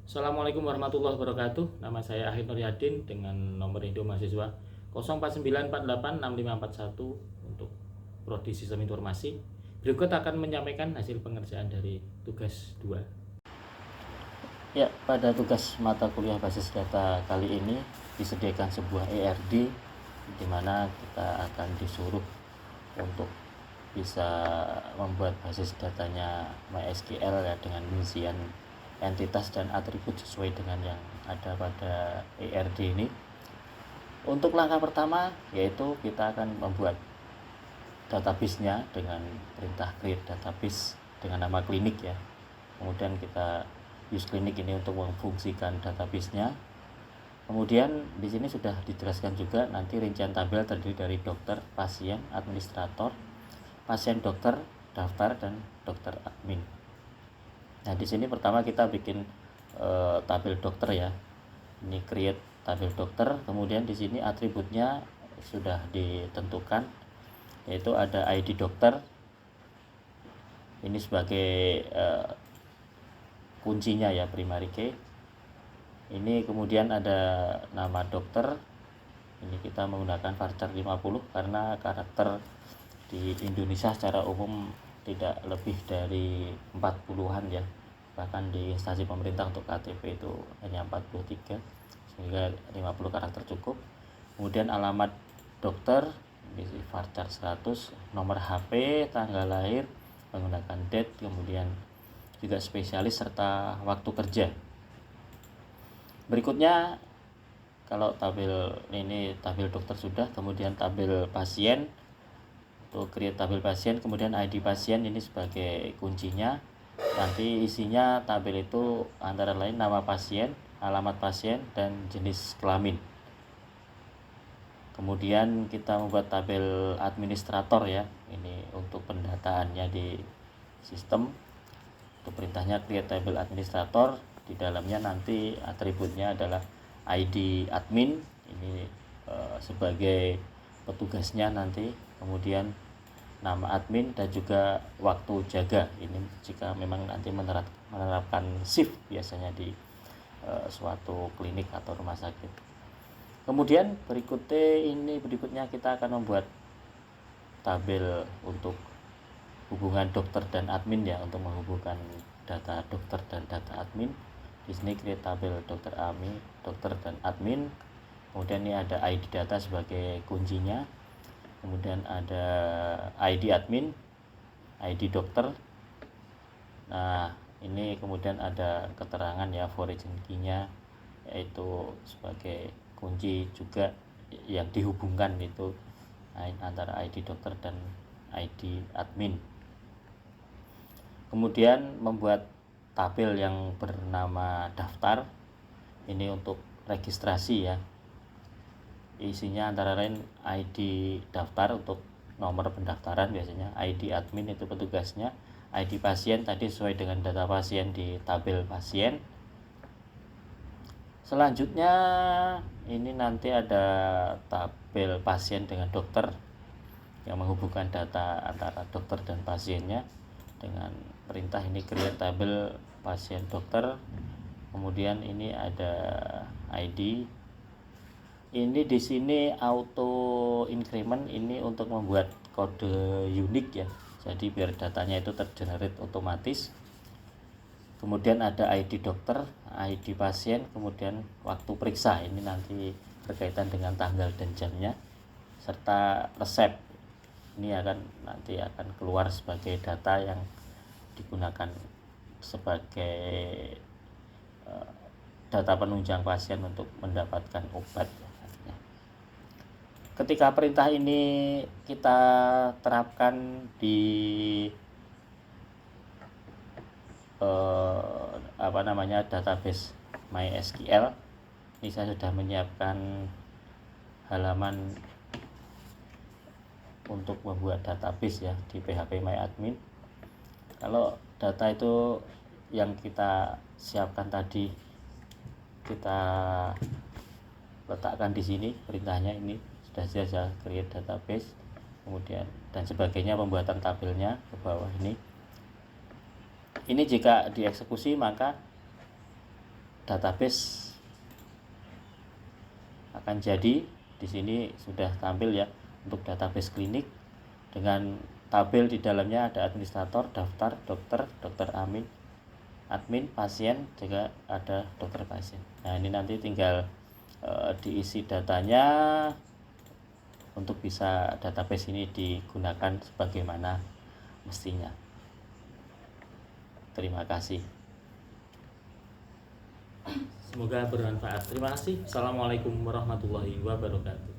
Assalamualaikum warahmatullahi wabarakatuh. Nama saya Ahid Nuryadin dengan nomor induk mahasiswa 0494865541 untuk Prodi Sistem Informasi. Berikut akan menyampaikan hasil pengerjaan dari tugas 2. Ya, pada tugas mata kuliah basis data kali ini disediakan sebuah ERD di mana kita akan disuruh untuk bisa membuat basis datanya MySQL ya, dengan rincian entitas dan atribut sesuai dengan yang ada pada ERD ini. Untuk langkah pertama yaitu kita akan membuat database-nya dengan perintah create database dengan nama klinik ya. Kemudian kita use klinik ini untuk memfungsikan database-nya. Kemudian di sini sudah dijelaskan juga nanti rincian tabel terdiri dari dokter, pasien, administrator, pasien dokter, daftar, dan dokter admin. Nah, di sini pertama kita bikin tabel dokter ya. Ini create tabel dokter, kemudian di sini atributnya sudah ditentukan yaitu ada ID dokter. Ini sebagai kuncinya ya, primary key. Ini kemudian ada nama dokter. Ini kita menggunakan varchar 50 karena karakter di Indonesia secara umum tidak lebih dari 40-an ya. Bahkan di instansi pemerintah untuk KTP itu hanya 43, sehingga 50 karakter cukup. Kemudian alamat dokter di varchar 100, nomor HP, tanggal lahir menggunakan date, kemudian juga spesialis serta waktu kerja. Berikutnya, kalau tabel ini tabel dokter sudah, kemudian tabel pasien. Untuk create tabel pasien, kemudian ID pasien ini sebagai kuncinya. Nanti isinya tabel itu antara lain nama pasien, alamat pasien, dan jenis kelamin. Kemudian kita membuat tabel administrator ya. Ini untuk pendataannya di sistem. Untuk perintahnya create tabel administrator. Di dalamnya nanti atributnya adalah ID admin. Ini sebagai petugasnya nanti. Kemudian nama admin dan juga waktu jaga. Ini jika memang nanti menerapkan shift biasanya di suatu klinik atau rumah sakit. Kemudian berikutnya kita akan membuat tabel untuk hubungan dokter dan admin ya, untuk menghubungkan data dokter dan data admin. Di sini create tabel dokter dan admin. Kemudian ini ada ID data sebagai kuncinya. Kemudian ada ID admin, ID dokter. Nah, ini kemudian ada keterangan ya, origin key-nya, yaitu sebagai kunci juga yang dihubungkan itu antara ID dokter dan ID admin. Kemudian membuat tabel yang bernama daftar. Ini untuk registrasi ya. Isinya antara lain ID daftar untuk nomor pendaftaran biasanya, ID admin itu petugasnya, ID pasien tadi sesuai dengan data pasien di tabel pasien. Selanjutnya ini nanti ada tabel pasien dengan dokter yang menghubungkan data antara dokter dan pasiennya dengan perintah ini create tabel pasien dokter. Kemudian ini ada ID. Ini di sini auto increment ini untuk membuat kode unik ya. Jadi biar datanya itu tergenerate otomatis. Kemudian ada ID dokter, ID pasien, kemudian waktu periksa. Ini nanti berkaitan dengan tanggal dan jamnya serta resep. Ini nanti akan keluar sebagai data yang digunakan sebagai data penunjang pasien untuk mendapatkan obat. Ketika perintah ini kita terapkan di database MySQL, ini saya sudah menyiapkan halaman untuk membuat database ya di PHP MyAdmin. Kalau data itu yang kita siapkan tadi kita letakkan di sini, perintahnya ini sudah saya create database, kemudian dan sebagainya, pembuatan tabelnya ke bawah ini. Ini jika dieksekusi maka database akan jadi. Di sini sudah tampil ya untuk database klinik dengan tabel di dalamnya ada administrator, daftar, dokter, dokter admin, pasien, juga ada dokter pasien. Nah, ini nanti tinggal diisi datanya untuk bisa database ini digunakan sebagaimana mestinya. Terima kasih. Semoga bermanfaat. Terima kasih. Assalamualaikum warahmatullahi wabarakatuh.